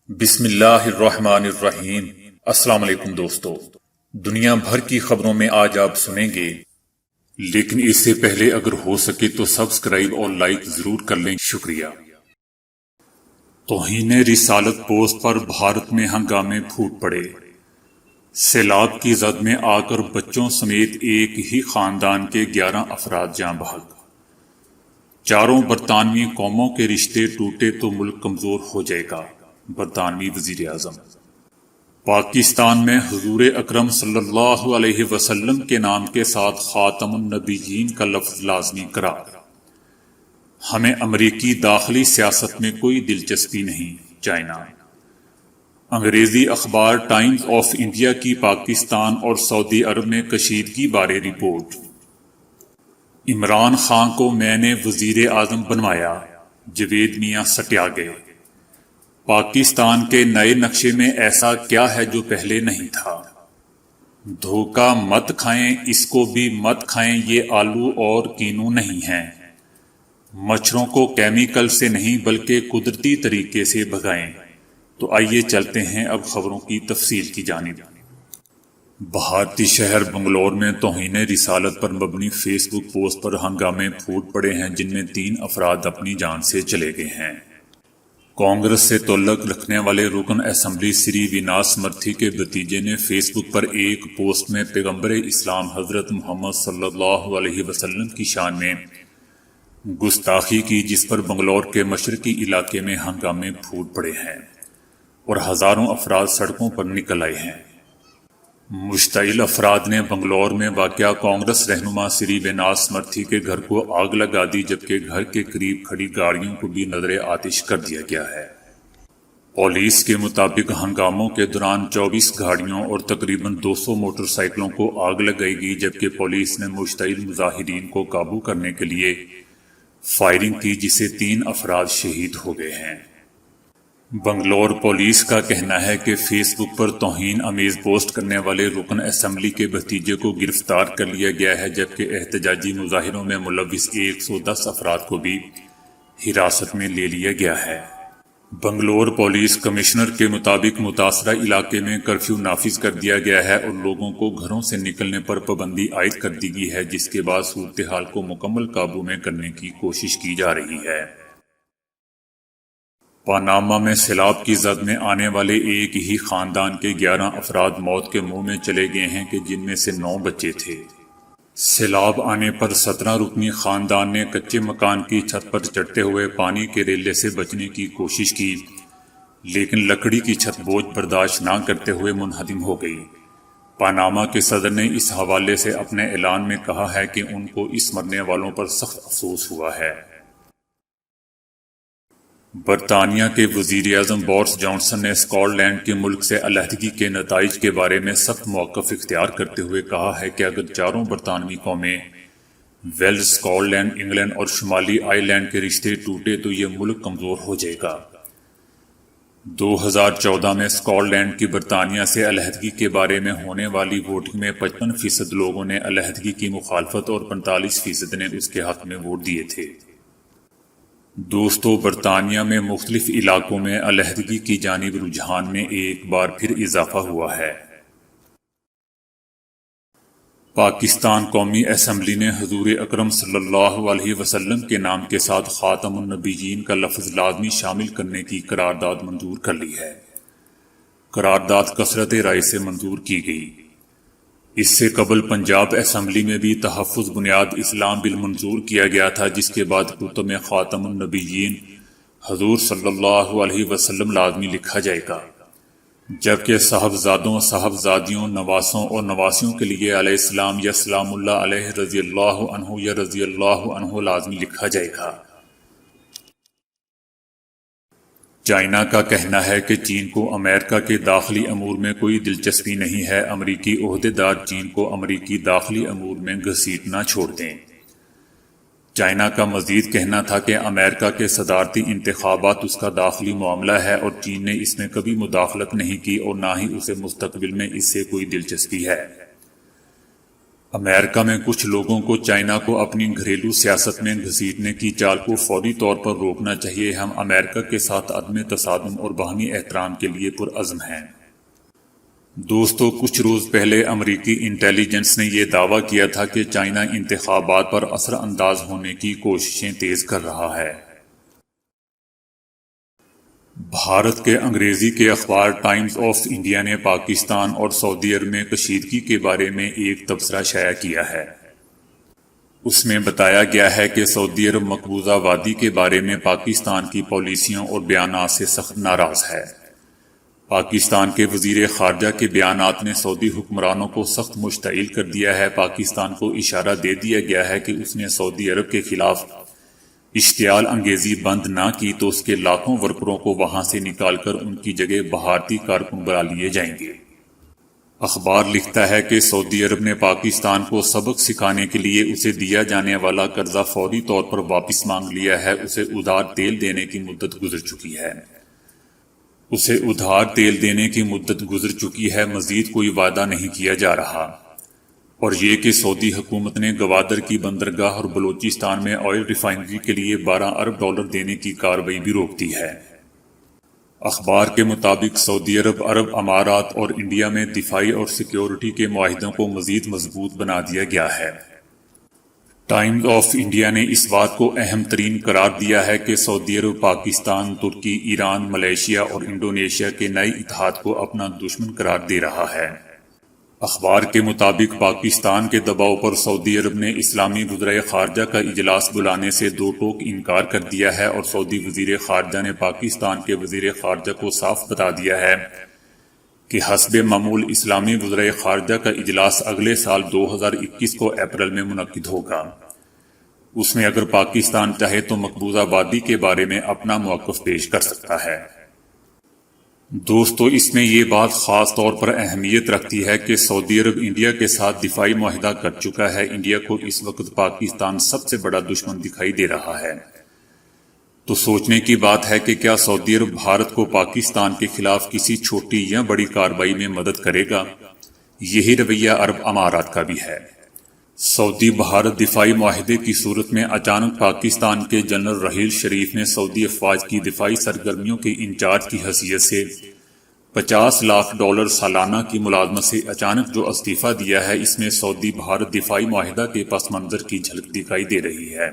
بسم اللہ الرحمن الرحیم۔ السلام علیکم دوستو، دنیا بھر کی خبروں میں آج آپ سنیں گے، لیکن اس سے پہلے اگر ہو سکے تو سبسکرائب اور لائک ضرور کر لیں، شکریہ۔ توہین رسالت پوسٹ پر بھارت میں ہنگامے پھوٹ پڑے۔ سیلاب کی زد میں آ کر بچوں سمیت ایک ہی خاندان کے 11 افراد جاں بحق۔ چاروں برطانوی قوموں کے رشتے ٹوٹے تو ملک کمزور ہو جائے گا، برطانوی وزیر اعظم۔ پاکستان میں حضور اکرم صلی اللہ علیہ وسلم کے نام کے ساتھ خاتم النبیین کا لفظ لازمی قرار۔ ہمیں امریکی داخلی سیاست میں کوئی دلچسپی نہیں، چائنا۔ انگریزی اخبار ٹائمز آف انڈیا کی پاکستان اور سعودی عرب میں کشیدگی بارے رپورٹ۔ عمران خان کو میں نے وزیر اعظم بنوایا، جوید میاں سٹیا گئے۔ پاکستان کے نئے نقشے میں ایسا کیا ہے جو پہلے نہیں تھا؟ دھوکہ مت کھائیں، اس کو بھی مت کھائیں، یہ آلو اور کینو نہیں ہیں۔ مچھروں کو کیمیکل سے نہیں بلکہ قدرتی طریقے سے بھگائیں۔ تو آئیے چلتے ہیں اب خبروں کی تفصیل کی جانب۔ بھارتی شہر بنگلور میں توہین رسالت پر مبنی فیس بک پوسٹ پر ہنگامے پھوٹ پڑے ہیں، جن میں 3 افراد اپنی جان سے چلے گئے ہیں۔ کانگریس سے تعلق رکھنے والے رکن اسمبلی سری ویناس مرتھی کے بھتیجے نے فیس بک پر ایک پوسٹ میں پیغمبر اسلام حضرت محمد صلی اللہ علیہ وسلم کی شان میں گستاخی کی، جس پر بنگلور کے مشرقی علاقے میں ہنگامے پھوٹ پڑے ہیں اور ہزاروں افراد سڑکوں پر نکل آئے ہیں۔ مشتعل افراد نے بنگلور میں واقع کانگریس رہنما سری ویناس مرتھی کے گھر کو آگ لگا دی، جبکہ گھر کے قریب کھڑی گاڑیوں کو بھی نذر آتش کر دیا گیا ہے۔ پولیس کے مطابق ہنگاموں کے دوران 24 گاڑیوں اور تقریباً 200 موٹر سائیکلوں کو آگ لگائی گئی، جبکہ پولیس نے مشتعل مظاہرین کو قابو کرنے کے لیے فائرنگ کی، جس سے 3 افراد شہید ہو گئے ہیں۔ بنگلور پولیس کا کہنا ہے کہ فیس بک پر توہین آمیز پوسٹ کرنے والے رکن اسمبلی کے بھتیجے کو گرفتار کر لیا گیا ہے، جبکہ احتجاجی مظاہروں میں ملوث 110 افراد کو بھی حراست میں لے لیا گیا ہے۔ بنگلور پولیس کمشنر کے مطابق متاثرہ علاقے میں کرفیو نافذ کر دیا گیا ہے اور لوگوں کو گھروں سے نکلنے پر پابندی عائد کر دی گئی ہے، جس کے بعد صورتحال کو مکمل قابو میں کرنے کی کوشش کی جا رہی ہے۔ پاناما میں سیلاب کی زد میں آنے والے ایک ہی خاندان کے 11 افراد موت کے منہ میں چلے گئے ہیں، کہ جن میں سے 9 بچے تھے۔ سیلاب آنے پر 17 رکنی خاندان نے کچے مکان کی چھت پر چڑھتے ہوئے پانی کے ریلے سے بچنے کی کوشش کی، لیکن لکڑی کی چھت بوجھ برداشت نہ کرتے ہوئے منہدم ہو گئی۔ پاناما کے صدر نے اس حوالے سے اپنے اعلان میں کہا ہے کہ ان کو اس مرنے والوں پر سخت افسوس ہوا ہے۔ برطانیہ کے وزیر اعظم بورس جانسن نے اسکاٹ لینڈ کے ملک سے علیحدگی کے نتائج کے بارے میں سخت موقف اختیار کرتے ہوئے کہا ہے کہ اگر چاروں برطانوی قومیں ویلز، اسکاٹ لینڈ، انگلینڈ اور شمالی آئرلینڈ کے رشتے ٹوٹے تو یہ ملک کمزور ہو جائے گا۔ 2014 میں اسکاٹ لینڈ کی برطانیہ سے علیحدگی کے بارے میں ہونے والی ووٹنگ میں 55% لوگوں نے علیحدگی کی مخالفت اور 45% نے اس کے حق میں ووٹ دیے تھے۔ دوستو، برطانیہ میں مختلف علاقوں میں علیحدگی کی جانب رجحان میں ایک بار پھر اضافہ ہوا ہے۔ پاکستان قومی اسمبلی نے حضور اکرم صلی اللہ علیہ وسلم کے نام کے ساتھ خاتم النبیین کا لفظ لازمی شامل کرنے کی قرارداد منظور کر لی ہے۔ قرارداد کثرت رائے سے منظور کی گئی۔ اس سے قبل پنجاب اسمبلی میں بھی تحفظ بنیاد اسلام بل منظور کیا گیا تھا، جس کے بعد کتب میں خاتم النبیین حضور صلی اللہ علیہ وسلم لازمی لکھا جائے گا، جبکہ صاحبزادوں، صاحبزادیوں، نواسوں اور نواسیوں کے لیے علیہ السلام یا سلام اللہ علیہ، رضی اللہ عنہ یا رضی اللہ عنہ لازمی لکھا جائے گا۔ چائنا کا کہنا ہے کہ چین کو امریکہ کے داخلی امور میں کوئی دلچسپی نہیں ہے۔ امریکی عہدیدار چین کو امریکی داخلی امور میں گھسیٹنا چھوڑ دیں۔ چائنا کا مزید کہنا تھا کہ امریکہ کے صدارتی انتخابات اس کا داخلی معاملہ ہے اور چین نے اس میں کبھی مداخلت نہیں کی اور نہ ہی اسے مستقبل میں اس سے کوئی دلچسپی ہے۔ امریکہ میں کچھ لوگوں کو چائنا کو اپنی گھریلو سیاست میں گھسیٹنے کی چال کو فوری طور پر روکنا چاہیے۔ ہم امریکہ کے ساتھ عدم تصادم اور باہمی احترام کے لیے پرعزم ہیں۔ دوستو، کچھ روز پہلے امریکی انٹیلیجنس نے یہ دعویٰ کیا تھا کہ چائنا انتخابات پر اثر انداز ہونے کی کوششیں تیز کر رہا ہے۔ بھارت کے انگریزی کے اخبار ٹائمز آف انڈیا نے پاکستان اور سعودی عرب میں کشیدگی کے بارے میں ایک تبصرہ شائع کیا ہے۔ اس میں بتایا گیا ہے کہ سعودی عرب مقبوضہ وادی کے بارے میں پاکستان کی پالیسیوں اور بیانات سے سخت ناراض ہے۔ پاکستان کے وزیر خارجہ کے بیانات نے سعودی حکمرانوں کو سخت مشتعل کر دیا ہے۔ پاکستان کو اشارہ دے دیا گیا ہے کہ اس نے سعودی عرب کے خلاف اشتعال انگیزی بند نہ کی تو اس کے لاکھوں ورکروں کو وہاں سے نکال کر ان کی جگہ بھارتی کارکن بنا لیے جائیں گے۔ اخبار لکھتا ہے کہ سعودی عرب نے پاکستان کو سبق سکھانے کے لیے اسے دیا جانے والا قرضہ فوری طور پر واپس مانگ لیا ہے۔ اسے ادھار تیل دینے کی مدت گزر چکی ہے۔ مزید کوئی وعدہ نہیں کیا جا رہا، اور یہ کہ سعودی حکومت نے گوادر کی بندرگاہ اور بلوچستان میں آئل ریفائنری کے لیے $12 ارب دینے کی کارروائی بھی روک دی ہے۔ اخبار کے مطابق سعودی عرب، عرب امارات اور انڈیا میں دفاعی اور سیکیورٹی کے معاہدوں کو مزید مضبوط بنا دیا گیا ہے۔ ٹائمز آف انڈیا نے اس بات کو اہم ترین قرار دیا ہے کہ سعودی عرب پاکستان، ترکی، ایران، ملائیشیا اور انڈونیشیا کے نئے اتحاد کو اپنا دشمن قرار دے رہا ہے۔ اخبار کے مطابق پاکستان کے دباؤ پر سعودی عرب نے اسلامی وزرائے خارجہ کا اجلاس بلانے سے دو ٹوک انکار کر دیا ہے، اور سعودی وزیر خارجہ نے پاکستان کے وزیر خارجہ کو صاف بتا دیا ہے کہ حسب معمول اسلامی وزرائے خارجہ کا اجلاس اگلے سال 2021 کو اپریل میں منعقد ہوگا۔ اس میں اگر پاکستان چاہے تو مقبوضہ وادی کے بارے میں اپنا موقف پیش کر سکتا ہے۔ دوستو، اس میں یہ بات خاص طور پر اہمیت رکھتی ہے کہ سعودی عرب انڈیا کے ساتھ دفاعی معاہدہ کر چکا ہے۔ انڈیا کو اس وقت پاکستان سب سے بڑا دشمن دکھائی دے رہا ہے۔ تو سوچنے کی بات ہے کہ کیا سعودی عرب بھارت کو پاکستان کے خلاف کسی چھوٹی یا بڑی کارروائی میں مدد کرے گا؟ یہی رویہ عرب امارات کا بھی ہے۔ سعودی بھارت دفاعی معاہدے کی صورت میں اچانک پاکستان کے جنرل رحیل شریف نے سعودی افواج کی دفاعی سرگرمیوں کے انچارج کی حیثیت سے $50 لاکھ سالانہ کی ملازمت سے اچانک جو استعفیٰ دیا ہے، اس میں سعودی بھارت دفاعی معاہدہ کے پس منظر کی جھلک دکھائی دے رہی ہے۔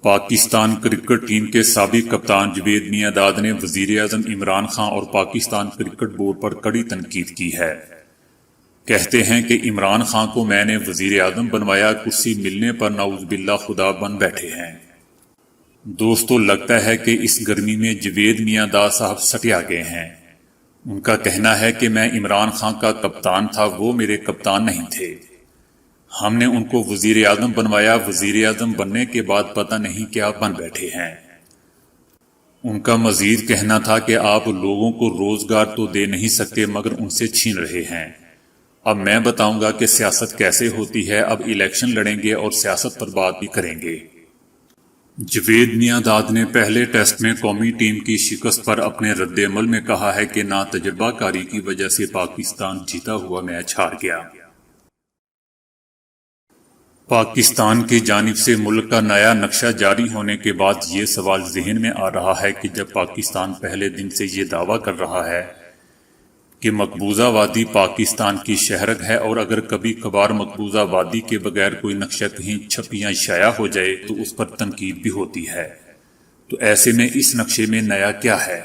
پاکستان کرکٹ ٹیم کے سابق کپتان جوید میاں داد نے وزیر اعظم عمران خان اور پاکستان کرکٹ بورڈ پر کڑی تنقید کی ہے۔ کہتے ہیں کہ عمران خان کو میں نے وزیر اعظم بنوایا، کرسی ملنے پر نعوذ باللہ خدا بن بیٹھے ہیں۔ دوستو، لگتا ہے کہ اس گرمی میں جوید میاں داد صاحب سٹیا گئے ہیں۔ ان کا کہنا ہے کہ میں عمران خان کا کپتان تھا، وہ میرے کپتان نہیں تھے۔ ہم نے ان کو وزیر اعظم بنوایا، وزیر اعظم بننے کے بعد پتہ نہیں کیا بن بیٹھے ہیں۔ ان کا مزید کہنا تھا کہ آپ لوگوں کو روزگار تو دے نہیں سکتے مگر ان سے چھین رہے ہیں۔ اب میں بتاؤں گا کہ سیاست کیسے ہوتی ہے۔ اب الیکشن لڑیں گے اور سیاست پر بات بھی کریں گے۔ جوید میاں داد نے پہلے ٹیسٹ میں قومی ٹیم کی شکست پر اپنے رد عمل میں کہا ہے کہ نا تجربہ کاری کی وجہ سے پاکستان جیتا ہوا میچ ہار گیا۔ پاکستان کی جانب سے ملک کا نیا نقشہ جاری ہونے کے بعد یہ سوال ذہن میں آ رہا ہے کہ جب پاکستان پہلے دن سے یہ دعویٰ کر رہا ہے کہ مقبوضہ وادی پاکستان کی شہرک ہے، اور اگر کبھی کبھار مقبوضہ وادی کے بغیر کوئی نقشہ کہیں چھپ یا شائع ہو جائے تو اس پر تنقید بھی ہوتی ہے، تو ایسے میں اس نقشے میں نیا کیا ہے؟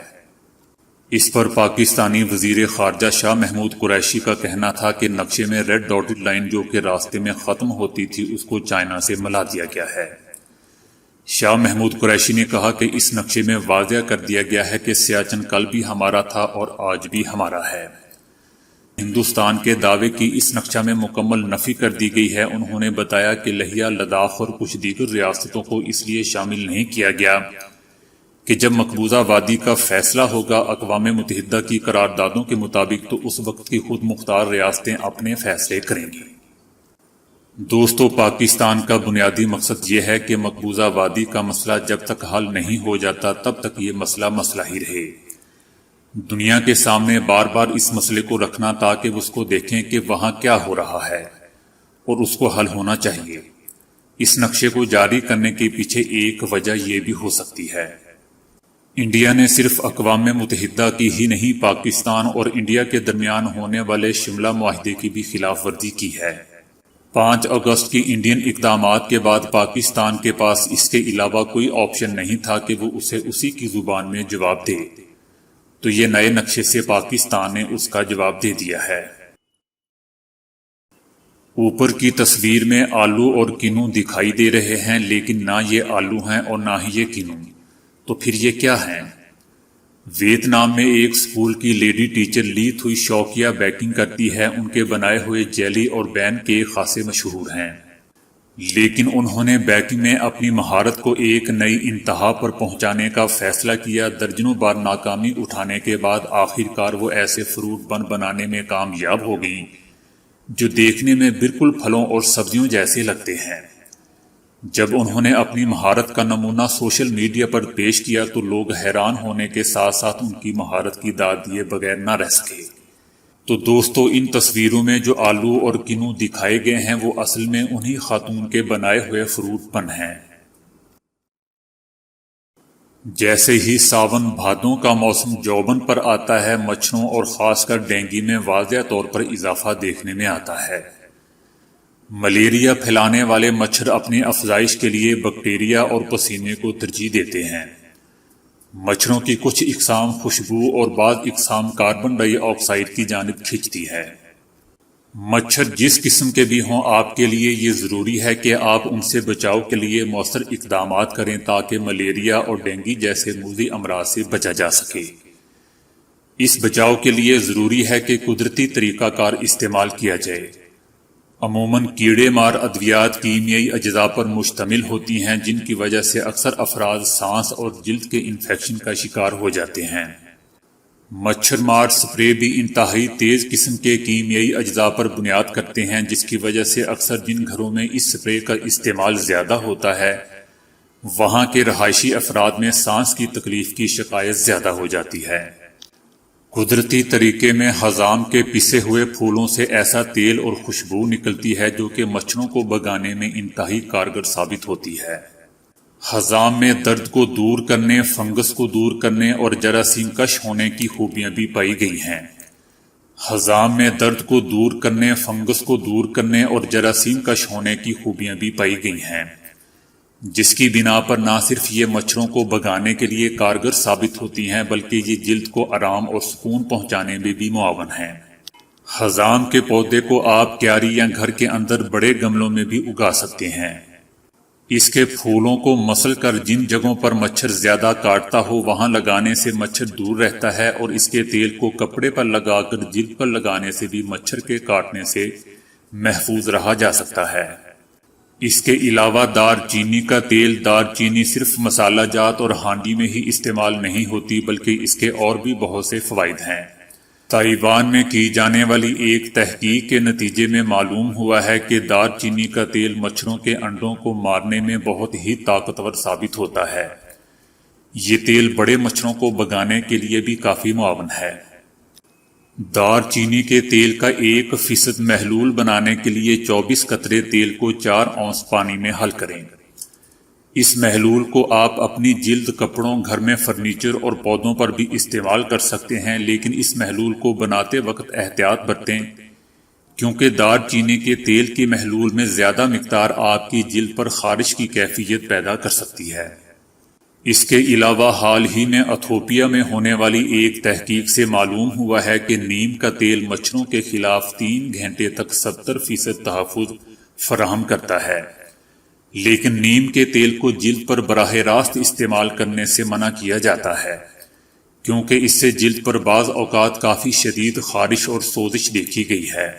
اس پر پاکستانی وزیر خارجہ شاہ محمود قریشی کا کہنا تھا کہ نقشے میں ریڈ ڈاٹڈ لائن جو کہ راستے میں ختم ہوتی تھی اس کو چائنا سے ملا دیا گیا ہے۔ شاہ محمود قریشی نے کہا کہ اس نقشے میں واضح کر دیا گیا ہے کہ سیاچن کل بھی ہمارا تھا اور آج بھی ہمارا ہے۔ ہندوستان کے دعوے کی اس نقشہ میں مکمل نفی کر دی گئی ہے۔ انہوں نے بتایا کہ لیہہ، لداخ اور کچھ دیگر ریاستوں کو اس لیے شامل نہیں کیا گیا کہ جب مقبوضہ وادی کا فیصلہ ہوگا اقوام متحدہ کی قراردادوں کے مطابق تو اس وقت کی خود مختار ریاستیں اپنے فیصلے کریں گی۔ دوستو، پاکستان کا بنیادی مقصد یہ ہے کہ مقبوضہ وادی کا مسئلہ جب تک حل نہیں ہو جاتا تب تک یہ مسئلہ ہی رہے۔ دنیا کے سامنے بار بار اس مسئلے کو رکھنا تاکہ وہ اس کو دیکھیں کہ وہاں کیا ہو رہا ہے اور اس کو حل ہونا چاہیے۔ اس نقشے کو جاری کرنے کے پیچھے ایک وجہ یہ بھی ہو سکتی ہے۔ انڈیا نے صرف اقوام متحدہ کی ہی نہیں، پاکستان اور انڈیا کے درمیان ہونے والے شملہ معاہدے کی بھی خلاف ورزی کی ہے۔ 5 اگست کی انڈین اقدامات کے بعد پاکستان کے پاس اس کے علاوہ کوئی آپشن نہیں تھا کہ وہ اسے اسی کی زبان میں جواب دے، تو یہ نئے نقشے سے پاکستان نے اس کا جواب دے دیا ہے۔ اوپر کی تصویر میں آلو اور کینو دکھائی دے رہے ہیں، لیکن نہ یہ آلو ہیں اور نہ ہی یہ کینو، تو پھر یہ کیا ہیں؟ ویتنام میں ایک اسکول کی لیڈی ٹیچر لی تھوئی شوقیہ بیکنگ کرتی ہے۔ ان کے بنائے ہوئے جیلی اور بین کیک خاصے مشہور ہیں، لیکن انہوں نے بیکنگ میں اپنی مہارت کو ایک نئی انتہا پر پہنچانے کا فیصلہ کیا۔ درجنوں بار ناکامی اٹھانے کے بعد آخر کار وہ ایسے فروٹ بن بنانے میں کامیاب ہو گئیں جو دیکھنے میں بالکل پھلوں اور سبزیوں جیسے لگتے ہیں۔ جب انہوں نے اپنی مہارت کا نمونہ سوشل میڈیا پر پیش کیا تو لوگ حیران ہونے کے ساتھ ساتھ ان کی مہارت کی داد دیے بغیر نہ رہ سکے۔ تو دوستو، ان تصویروں میں جو آلو اور کینو دکھائے گئے ہیں وہ اصل میں انہی خاتون کے بنائے ہوئے فروٹ بن ہیں۔ جیسے ہی ساون بھادوں کا موسم جوبن پر آتا ہے، مچھروں اور خاص کر ڈینگی میں واضح طور پر اضافہ دیکھنے میں آتا ہے۔ ملیریا پھیلانے والے مچھر اپنی افزائش کے لیے بیکٹیریا اور پسینے کو ترجیح دیتے ہیں۔ مچھروں کی کچھ اقسام خوشبو اور بعض اقسام کاربن ڈائی آکسائیڈ کی جانب کھینچتی ہے۔ مچھر جس قسم کے بھی ہوں، آپ کے لیے یہ ضروری ہے کہ آپ ان سے بچاؤ کے لیے مؤثر اقدامات کریں تاکہ ملیریا اور ڈینگی جیسے موذی امراض سے بچا جا سکے۔ اس بچاؤ کے لیے ضروری ہے کہ قدرتی طریقہ کار استعمال کیا جائے۔ عموماً کیڑے مار ادویات کیمیائی اجزاء پر مشتمل ہوتی ہیں، جن کی وجہ سے اکثر افراد سانس اور جلد کے انفیکشن کا شکار ہو جاتے ہیں۔ مچھر مار سپرے بھی انتہائی تیز قسم کے کیمیائی اجزاء پر بنیاد کرتے ہیں، جس کی وجہ سے اکثر جن گھروں میں اس سپرے کا استعمال زیادہ ہوتا ہے وہاں کے رہائشی افراد میں سانس کی تکلیف کی شکایت زیادہ ہو جاتی ہے۔ قدرتی طریقے میں ہضام کے پسے ہوئے پھولوں سے ایسا تیل اور خوشبو نکلتی ہے جو کہ مچھروں کو بھگانے میں انتہائی کارگر ثابت ہوتی ہے۔ ہضام میں درد کو دور کرنے، فنگس کو دور کرنے اور جراثیم کش ہونے کی خوبیاں بھی پائی گئی ہیں۔ ہضام میں درد کو دور کرنے، فنگس کو دور کرنے اور جراثیم کش ہونے کی خوبیاں بھی پائی گئی ہیں، جس کی بنا پر نہ صرف یہ مچھروں کو بھگانے کے لیے کارگر ثابت ہوتی ہیں بلکہ یہ جلد کو آرام اور سکون پہنچانے میں بھی معاون ہیں۔ ہضام کے پودے کو آپ کیاری یا گھر کے اندر بڑے گملوں میں بھی اگا سکتے ہیں۔ اس کے پھولوں کو مسل کر جن جگہوں پر مچھر زیادہ کاٹتا ہو وہاں لگانے سے مچھر دور رہتا ہے، اور اس کے تیل کو کپڑے پر لگا کر جلد پر لگانے سے بھی مچھر کے کاٹنے سے محفوظ رہا جا سکتا ہے۔ اس کے علاوہ دار چینی کا تیل، دار چینی صرف مسالہ جات اور ہانڈی میں ہی استعمال نہیں ہوتی بلکہ اس کے اور بھی بہت سے فوائد ہیں۔ تائیوان میں کی جانے والی ایک تحقیق کے نتیجے میں معلوم ہوا ہے کہ دار چینی کا تیل مچھروں کے انڈوں کو مارنے میں بہت ہی طاقتور ثابت ہوتا ہے۔ یہ تیل بڑے مچھروں کو بھگانے کے لیے بھی کافی معاون ہے۔ دار چینی کے تیل کا 1% محلول بنانے کے لیے 24 قطرے تیل کو 4 اونس پانی میں حل کریں۔ اس محلول کو آپ اپنی جلد، کپڑوں، گھر میں فرنیچر اور پودوں پر بھی استعمال کر سکتے ہیں، لیکن اس محلول کو بناتے وقت احتیاط برتیں کیونکہ دار چینی کے تیل کے محلول میں زیادہ مقدار آپ کی جلد پر خارش کی کیفیت پیدا کر سکتی ہے۔ اس کے علاوہ حال ہی میں ایتھوپیا میں ہونے والی ایک تحقیق سے معلوم ہوا ہے کہ نیم کا تیل مچھروں کے خلاف 3 گھنٹے تک 70% تحفظ فراہم کرتا ہے، لیکن نیم کے تیل کو جلد پر براہ راست استعمال کرنے سے منع کیا جاتا ہے کیونکہ اس سے جلد پر بعض اوقات کافی شدید خارش اور سوزش دیکھی گئی ہے۔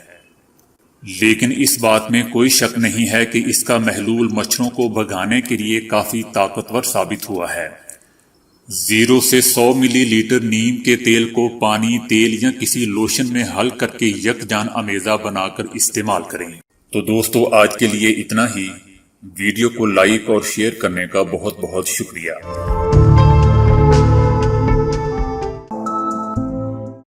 لیکن اس بات میں کوئی شک نہیں ہے کہ اس کا محلول مچھروں کو بھگانے کے لیے کافی طاقتور ثابت ہوا ہے۔ 0 سے 100 ملی لیٹر نیم کے تیل کو پانی، تیل یا کسی لوشن میں حل کر کے یکجان امیزہ بنا کر استعمال کریں۔ تو دوستو، آج کے لیے اتنا ہی۔ ویڈیو کو لائک اور شیئر کرنے کا بہت بہت شکریہ۔